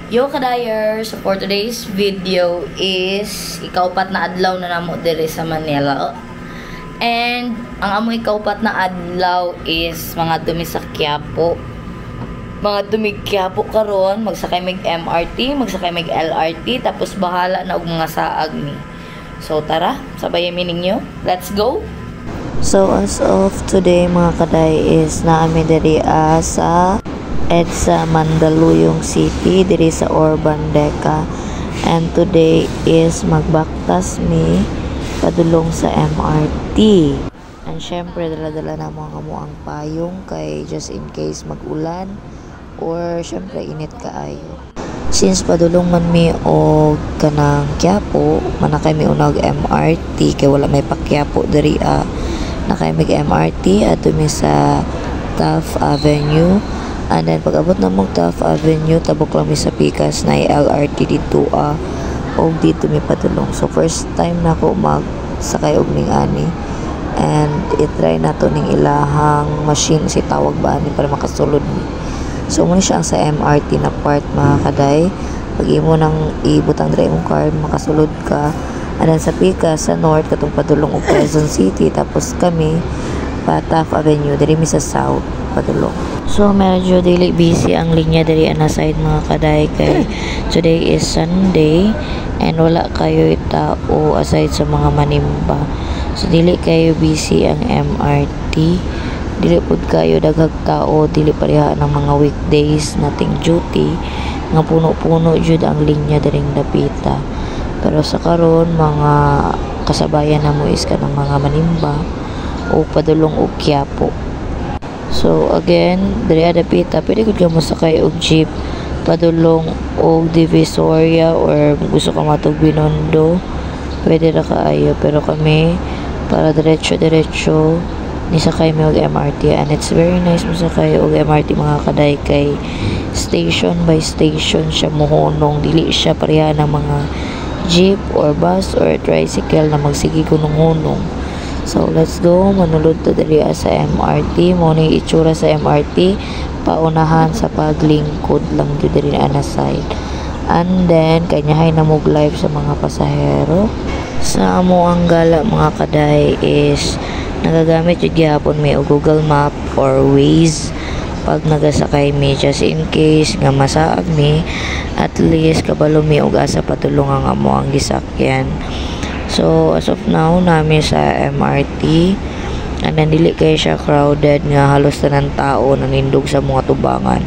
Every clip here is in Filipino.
Yo kadayer, so for today's video is ikaupat na adlaw na namo diri sa Manila. And ang amo ikaupat na adlaw is mga dumi sa Quiapo. Mga dumi Quiapo karon, magsakay mig MRT, magsakay mig LRT, tapos bahala na og mga saag ni. So tara, sabayan mi ninyo. Let's go. So as of today mga kaday is naami diri sa EDSA Mandaluyong City diri sa Urban Deca, and today is magbaktas mi padulong sa MRT. And syempre dala-dala na mo ang payong kay just in case mag-ulan or syempre init kaayo. Since padulong man mi og kanang Quiapo, manakay mi unag MRT kay wala may pa-Quiapo diri nakay mig MRT ato mi sa Taft Avenue. And then pag-abot na mong Taft Avenue, tabok lang mi sa Pikas na LRT dito og dito mi padulong. So first time na ako magsakay og ning ani, and i-try na to ning ilahang machine si tawag ba ani para makasulod mi. So muna siya ang sa MRT na part mga kaday. Pag imo nang ibutang diri imong card, makasulod ka. And then sa Pikas sa north katong padulong og Quezon City, tapos kami pa Taft Avenue diri mi sa south padulong. So medyo dili busy ang linya diri ana side mga kaday kay today is Sunday and wala kayo tao aside sa mga manimba. So dili kayo busy ang MRT, dili pud kayo daghag tao, dili pareha ng mga weekdays nating duty nga puno-puno jud ang linya diring dapita. Pero sa karon mga kasabayan namo is kanang mga manimba o padulong og Quiapo. So again, diri dapita pwede gud ka mosakay og jeep padulong og Divisoria or gusto ka matug Binondo, pwede ra kaayo. Pero kami para diretso ni sakay mi og MRT, and it's very nice mosakay og MRT mga kaday kay station by station siya mohonong, dili siya pareha ng mga jeep or bus or tricycle na magsigi kunong-hunong. So let's go, manulod to diri sa MRT. Mo ni itsura sa MRT, paunahan sa paglingkod lang jud diri na side. And then kanyahay na mo live sa mga pasahero. Sa amo ang gala mga kaday is nagagamit jud gyapon mi og Google Map or Waze pag nagasakay mi, just in case nga masaag mi, at least kabalo mi og asa patulong ang amo ang gisakyan. So as of now nami sa MRT, and then dili kay siya crowded nga halos tanan tao nanindog sa mga tubangan.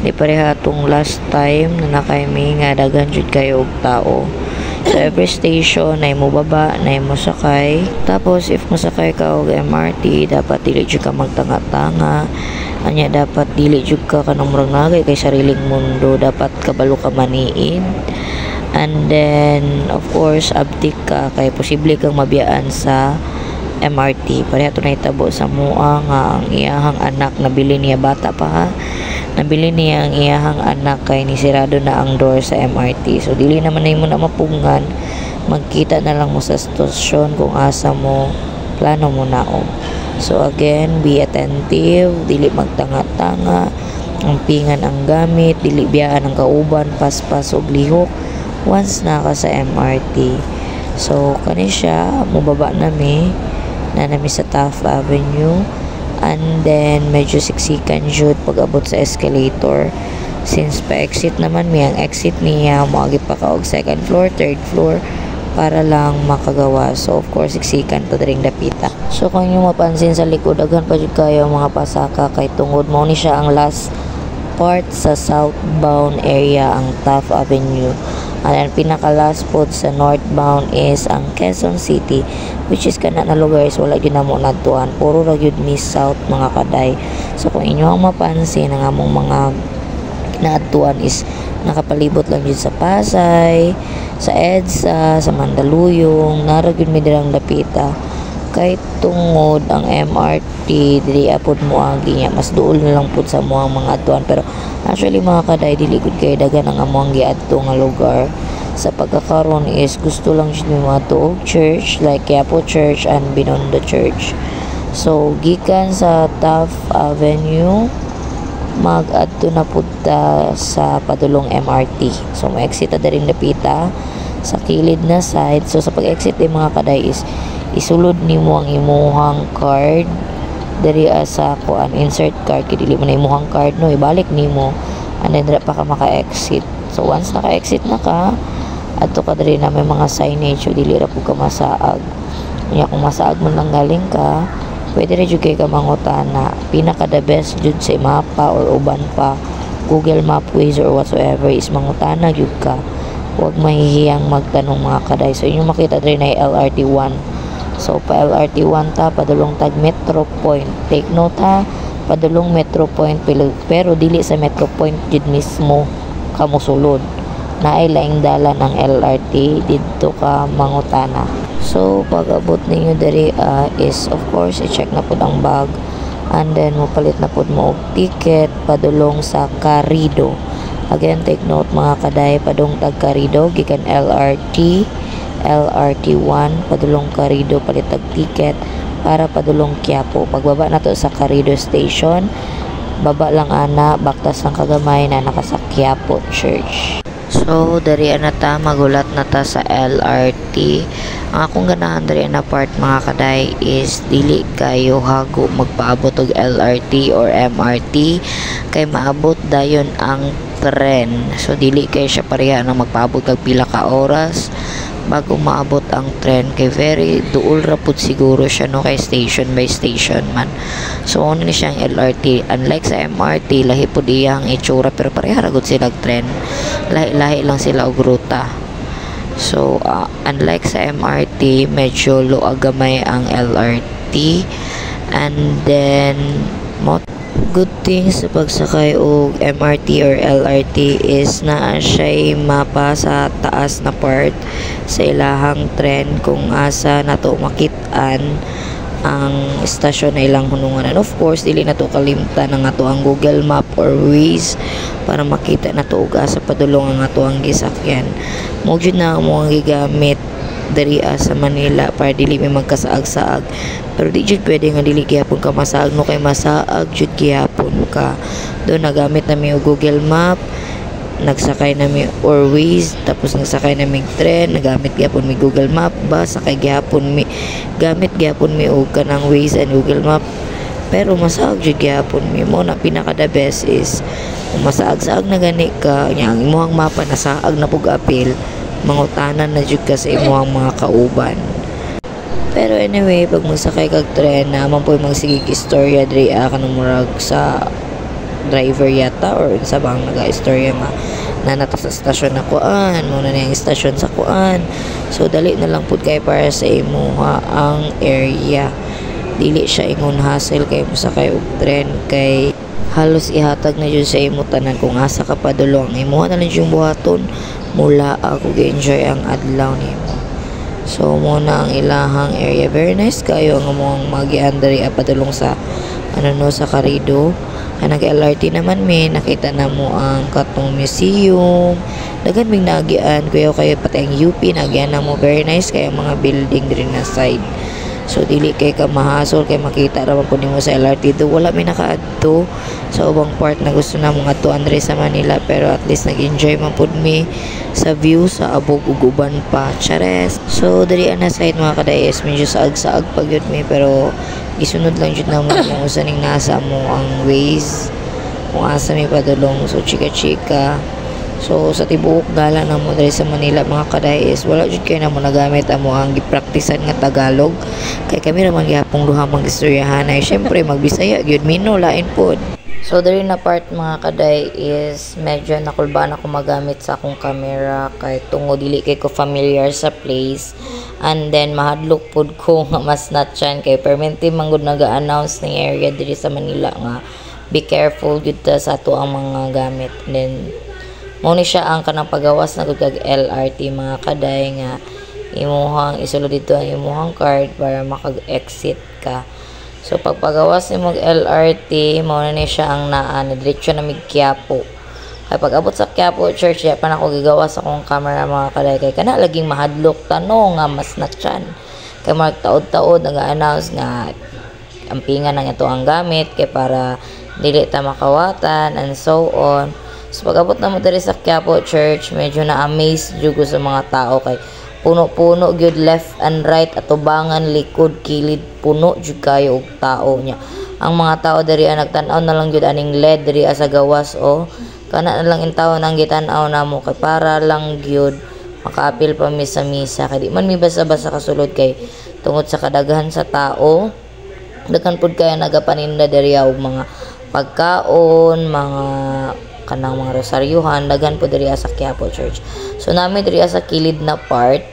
Di pareha tong last time na nakay mi nga daghan jud kayo og tao. So every station na mo baba, na mo sakay. Tapos if masakay ka og MRT, dapat dili jud ka magtanga-tanga. Anya dapat dili jud ka kanang murag nagay kay sariling mundo, dapat kabalo ka maniin. And then of course abtik ka kay posible kang mabiyaan sa MRT. Pareha to na itabo sa mua nga ang iyahang anak nabili niya, bata pa ha, nabili niya ang iyahang anak kay nisirado na ang door sa MRT. So dili naman na mo na mapungan, magkita na lang mo sa stasyon kung asa mo plano mo naog. So again, be attentive, dili magtanga-tanga, ampingan ang gamit, dili biyaan ang kauban, paspas og lihok once na ka sa MRT. So kani siya, mubaba nami sa Taft Avenue, and then medyo siksikan jud pag abot sa escalator. Since pa-exit naman mi, ang exit niya moagi pa ka og second floor, third floor para lang makagawa. So of course siksikan to diring dapita. So kung inyo mapansin sa likod, daghan pa jud kayo mga pasaka kay tungod mo ni siya ang last part sa southbound area ang Taft Avenue. And then pinaka last pod sa northbound is ang Quezon City, which is kana na lugar is wala gyud namo nadtuan, puro ra gyud mi south mga kaday. So kung inyo ang mapansin ang among mga naadtuan is nakapalibot lang gyud sa Pasay, sa EDSA, sa Mandaluyong, nara gyud mi dirang dapita. Kay tungod ang MRT dili apod mo agi niya, mas duol na lang pud sa mo ang mga adtuan. Pero actually mga kaday, dili gud kay dagan ang among giadto nga lugar. Sa pagkakaroon is gusto lang jud mi mato og church like Quiapo Church and Binondo Church. So gikan sa Taft Avenue mag-adto na punta sa padulong MRT. So ma-exit na rin napita sa kilid na side. So sa pag-exit din mga kaday is isulod nimo ang imuhang card diri sa kuan insert card kay dili man imuhang card no, ibalik nimo and then dira pa ka maka-exit. So once naka-exit na ka, adto ka diri na may mga signage, so dili ra pud ka masaag. Nya kung masaag man lang galing ka, pwede rin jud kay ka mangutana. Pinaka the best jud sa mapa or uban pa Google Map, Waze or whatsoever is mangutana jud ka. Huwag mahihiyang magtanong mga kaday. So inyo makita diri na LRT 1. So pa LRT 1 ta padulong tag Metro Point. Take note ha, padulong Metro Point pero dili sa Metro Point jud mismo kamo sulod. Naay laing dalan ng LRT didto ka mangutana. So pag abot ninyo diri is of course i-check na pud ang bag and then mopalit na pud mo og ticket padulong sa Carrido. Again, take note mga kaday, padung tag Carrido gikan LRT 1 padulong Carrido palit tag ticket para padulong Quiapo. Pagbaba na to sa Carrido station, baba lang ana, baktas lang kagamay na nakasa Quiapo Church. So dari na ta, magulat na ta sa LRT. Ang akong ganahan dari na part mga kaday is dili kayo hago magpaabot og LRT or MRT kay maabot dayon ang tren. So dili kay siya pareha na magpaabot kag pila ka oras bago maabot ang tren, kay very duol ra pud siguro siya no, kay station by station man. So ano ni siyang LRT, unlike sa MRT lahi pud iyang itsura pero pareha ra gud sila tren, lahi lang sila og ruta. So unlike sa MRT medyo luag gamay ang LRT. And then good thing sa pagsakay og MRT or LRT is naa siya'y mapa sa taas na part sa ilahang tren kung asa nato makit-an ang istasyon na ilang hunungan. And of course dili nato kalimtan ang ato ang Google Map or Waze para makita nato og asa padulong ang ato ang gisakyan. Mo jud na mo ang gigamit diri sa Manila para dili may magkasaag-saag, pero di jud pwede nga dili gyapon ka masaag no, kay masaag jud gyapon ka. Do nagamit nami og Google Map, nagsakay nami or Waze, tapos nagsakay nami tren, nagamit gyapon mi Google Map ba, sakay gyapon mi, gamit gyapon mi og kanang Waze and Google Map, pero masaag jud gyapon mi. Mo na pinaka the best is kung masaag-saag na gani ka nya ang imong mapa nasaag na pug apil, mangutanan na jud ka sa imong mga kauban. Pero anyway, pag magsakay kag tren naman po magsigig istorya diri kanang murag sa driver yata or sa bang naga-istorya na nata sa stasyon na kuan, muna na yung stasyon sa kuan. So dali na lang pud kay para sa imuha ang area. Dili siya ingon hassle kay mosakay og tren, kay halos ihatag na jud sa imo tanan kung asa ka padulong. Imuha na lang yung buhaton mula ako enjoy ang adlaw nimo. So muna ang ilahang area, very nice kayo ang among magian diri padulong sa sa Carrido. Nag LRT naman may nakita na mo ang katong museum, dagan mig nagian kayo pati ang UP nagian na mo, very nice kay ang mga building diri na side. So dili kay ka mahasol kay makita ra pud nimo sa LRT. Do wala may nakaadto sa ubang part na gusto na mong adto andre sa Manila, pero at least nag-enjoy man pud mi sa view sa abog ug uban pa. Chares. So diri ana side mga kadayes medyo saag-saag pag yun mi, pero gisunod lang jud na mo kung usa ning nasa mo ang Waze kung asa may padulong. So chika-chika. So sa tibuok gala na mo diri sa Manila mga kadayes, wala jud kay na mo nagamit amo ang gipraktisan nga Tagalog, kay kami ra man gyapong duha mang istoryahan ay syempre magbisaya gyud mino lain pod. So diri na part mga kaday is medyo nakulbaan ako magamit sa akong camera kay tungo dili kay ko familiar sa place, and then mahadlok pod ko nga mas natchan kay permanente man gud naga-announce ning area diri sa Manila nga be careful gud ta sa ato ang mga gamit. And then mo ni siya ang kanang pagawas na gud kag LRT mga kaday nga imuhang isulod dito ang imuhang card para makag-exit ka. So pagpagawas ni mag LRT mo na ni siya ang naa ni diretso na mig Quiapo. Kay pag abot sa Quiapo Church ya pa nako gigawas akong camera mga kaday kay kana laging mahadlok tanong nga mas natchan kay mag taod-taod naga-announce nga ampingan nang ito ang gamit kay para dili ta makawatan and so on. So pag-abot na mo diri sa Quiapo Church, medyo na-amaze jud ko sa mga tao kay puno-puno gyud left and right, atubangan, likod, kilid, puno jud kayo og tao nya. Ang mga tao diri nagtan-aw na lang gyud aning LED diri sa gawas o kana na lang in tawo nang gitan-aw namo kay para lang gyud makaapil pa mi sa misa kay di man mi basa-basa kasulod kay tungod sa kadaghan sa tao. Daghan pud kay nagapaninda diri og mga pagkaon, mga kanang mga rosaryuhan, daghan po diri sa Quiapo Church. So nami diri sa kilid na part,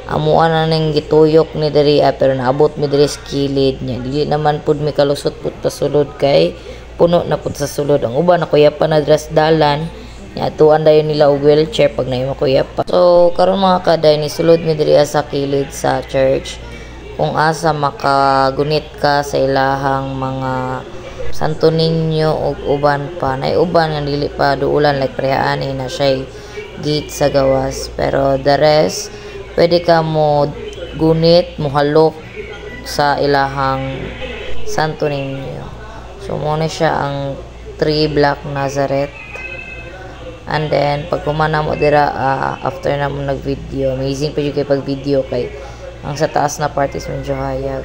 amuan na ning gituyok ni diri pero naabot mi diri sa kilid nya. Dili naman pud mi kalusot pud pasulod kay puno na pud sa sulod. Ang uban nakuya pa na dras dalan nya tuan dayon nila og wheelchair pag naimo kuya pa. So karon mga kaday ni sulod mi diri sa kilid sa church. Kung asa makagunit ka sa ilahang mga Santo Niño ug uban pa nay uban nga dili pa duulan like prehaan na siya gate sa gawas, pero the rest pwede ka mo gunit mo halok sa ilahang Santo Niño. So mo na siya ang 3 Black Nazareth. And then pag kumana mo dira after na mo nag-video, amazing pa jud kay pag video kay ang sa taas na part is medyo hayag.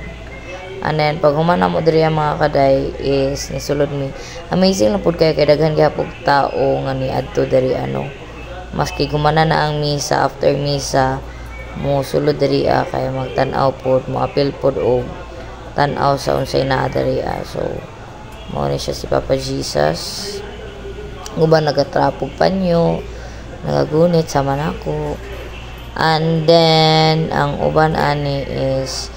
And then pag humana mo diri mga kaday is nisulod mi amazing lang pud kay daghan gyapon tao nga ni adto diri maski gumana na ang misa, after misa mo sulod diri kay magtan-aw pod, mo apil pod og tan-aw sa unsay naa diri so mo ni siya si Papa Jesus. Uban nagatrapog panyo, nagagunit sama nako. And then ang uban ani is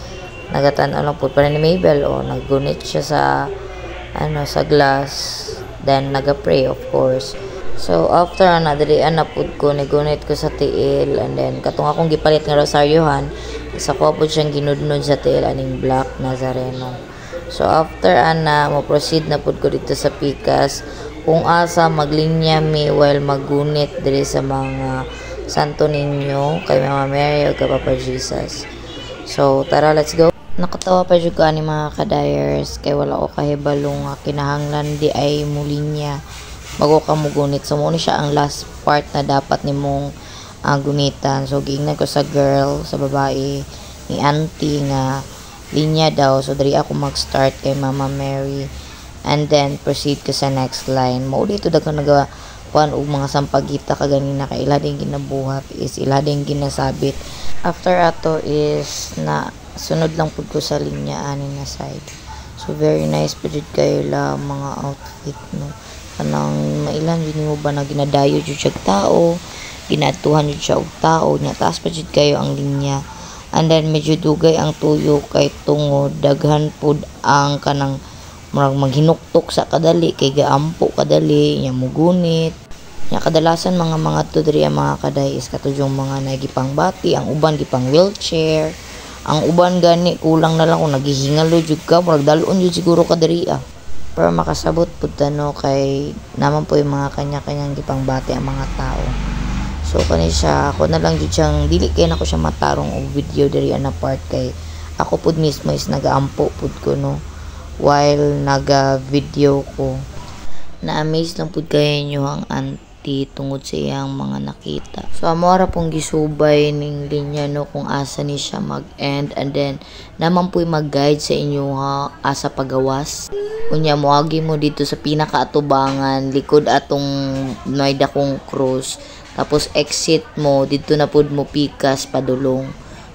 nagatan-aw lang po pa ni Mabel o naggunit siya sa sa glass, then naga-pray of course. So after diri napud ko nigunit ko sa tiil, and then katong akong gipalit nga rosaryohan isa ko po siyang ginudnod sa tiil aning Black Nazareno. So after mo proceed na pud ko dito sa Pikas kung asa maglinya mi while magunit diri sa mga Santo Niño kay Mama Mary ug kay Papa Jesus. So tara, let's go. Nakatawa pa jud ani mga kadayers kay wala ko kahibalo nga kinahanglan di ay mulinya bago ka mugunit. So mo ni siya ang last part na dapat nimong gunitan. So giingnan ko sa girl, sa babae ni auntie nga linya daw. So diri ako mag-start kay Mama Mary and then proceed ko sa next line. Mo dito daghang nagawa og mga sampagita kaganina kay ila din ginabuhat is ila din ginasabit. After ato is na sunod lang pud ko sa linya ani na side. So very nice pud kayo la mga outfit no. Kanang mailan jud mo ba na ginadayo jud siya tao, ginatuhan jud siya og tao nya taas pa jud kayo ang linya. And then medyo dugay ang tuyo kay tungod daghan pud ang kanang murag maghinuktok sa kadali kay gaampo kadali nya mugunit. Nya kadalasan mga to diri mga kaday is katudyong mga nagipang bati, ang uban gipang wheelchair. Ang uban gani kulang na lang kung naghihingalo jud ka, murag dalon jud siguro ka diri Pero makasabot pud no kay naman po yung mga kanya-kanyang gipang bati ang mga tao. So kani siya ako na lang jud siyang dili kay nako siya matarong og video diri na part kay ako pud mismo is nagaampo pud ko no while naga-video ko. Na-amaze lang pud kayo nyo ang auntie tungod sa iyang mga nakita. So amora pong gisubay ning linya no kung asa ni siya mag-end, and then naman po'y mag-guide sa inyo asa pagawas. Unya moagi mo dito sa pinakaatubangan likod atong may dakong cross, tapos exit mo dito na pud mo Pikas padulong.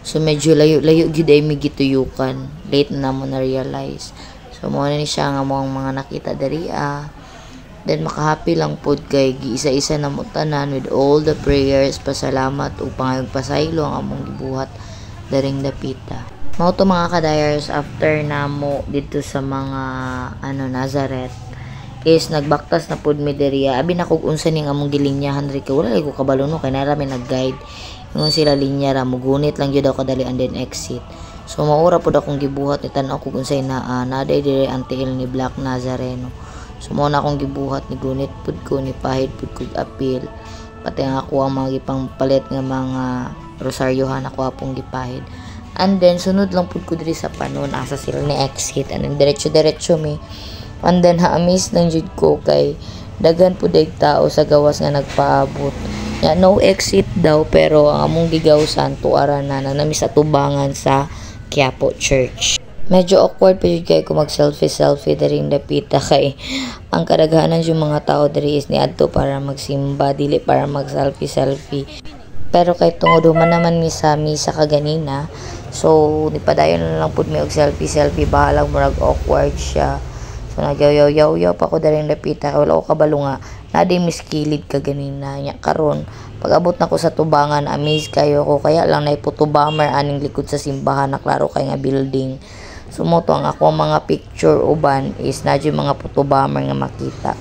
So medyo layo gyud ay mi gituyukan, late na mo na realize. So mo ni siya nga mga nakita diri Then makahappy lang pud kay giisa-isa na mo tanan with all the prayers, pasalamat ug pangagpasaylo ang among gibuhat daring dapita. Mao to mga kadayers, after na mo dito sa mga Nazareth is nagbaktas na pud mi diri. Abi na kog unsa ning among gilinyahan diri kay wala ko kabalo no kay nara may nag-guide. Ingon sila linya ra mugunit lang gyud daw kadali and then exit. So maura pud akong gibuhat ni tan-aw kung unsay naday diri ang tiil ni Black Nazareno. So mo na akong gibuhat ni gunit pud ko, ni pahid pud ko apil. Pati nga ako ang mga gipang palit nga mga rosaryohan ako apong gipahid. And then sunod lang pud ko diri sa panon asa sila ni exit, and then diretso mi And then ha-amaze lang jud ko kay daghan pud day tao sa gawas nga nagpaabot. Ya, no exit daw pero ang among gigawsan tuaran na nami sa tubangan sa Quiapo Church. Medyo awkward pa jud kay ko mag selfie diri dapita kay ang kadaghanan yung mga tao diri is niadto para magsimba dili para mag selfie. Pero kay tungod human naman mi sa misa kaganina, so di padayon na lang pud mi og selfie bahalag murag awkward siya. So nagyaw pa ko diri dapita kay wala ko kabalo nga na di miskilid kaganina nya karon pag abot na ko sa tubangan amaze kayo ko kaya lang nay photo bomber aning likod sa simbahan na klaro kay nga building. Sumoto ang ako mga picture uban is nadyo mga photo bomber nga makita.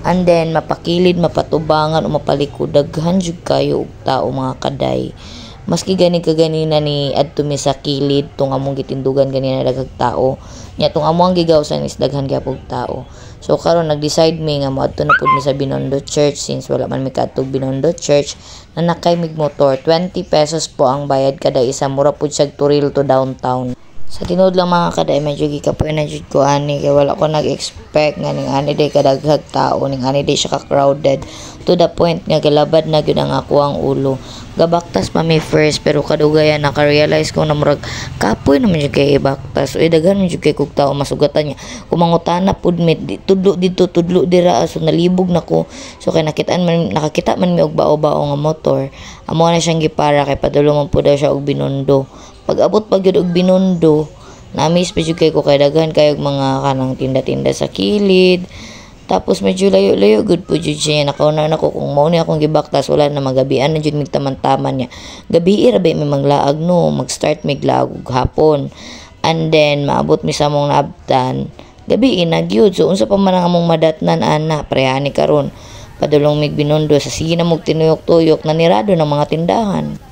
And then mapakilid, mapatubangan o mapalikod daghan jud kayo og tao mga kaday. Maski gani kaganina ni adto mi sa kilid tong among gitindugan ganina daghang tao. Nya tong among gigawsan is daghan gyapon tao. So karon nag-decide mi nga moadto na pud mi sa Binondo Church since wala man mi kadtog Binondo Church na nakay mig motor. 20 pesos po ang bayad kada isa, mura pud siya turil to downtown. Sa tinuod lang mga kaday, medyo gikapoy na jud ko ani kay wala ko nag-expect nga ning ani day kadaghag tao, ning ani day siya ka-crowded to the point nga galabad na gyud ang ako ang ulo. Gabaktas pa mi first pero kadugayan naka-realize ko na murag kapoy naman jud kay ibaktas. Uy daghan man jud kay kog tao masugatan niya. Kumangutana pud mi tudlo dito tudlo dira so nalibog nako. So kay nakita man mi og bao-bao nga motor. Amo na siyang gipara kay padulong pud daw siya og Binondo. Pag abot pa gyud og Binondo, na-miss pa jud kay ko kay daghan kayog mga kanang tinda-tinda sa kilid. Tapos medyo layo-layo good po jud siya. Nakauna na ko kung mao ni akong gibaktas wala na magabian na jud mig taman-taman niya. Gabi ra ba mi manglaag no, mag-start mig laag og hapon. And then maabot mi sa among naabtan. Gabi na gyud. So unsa pa man ang among madatnan ana, prehani karon. Padulong mig Binondo sa sige na mog tinuyok-tuyok na nirado ng mga tindahan.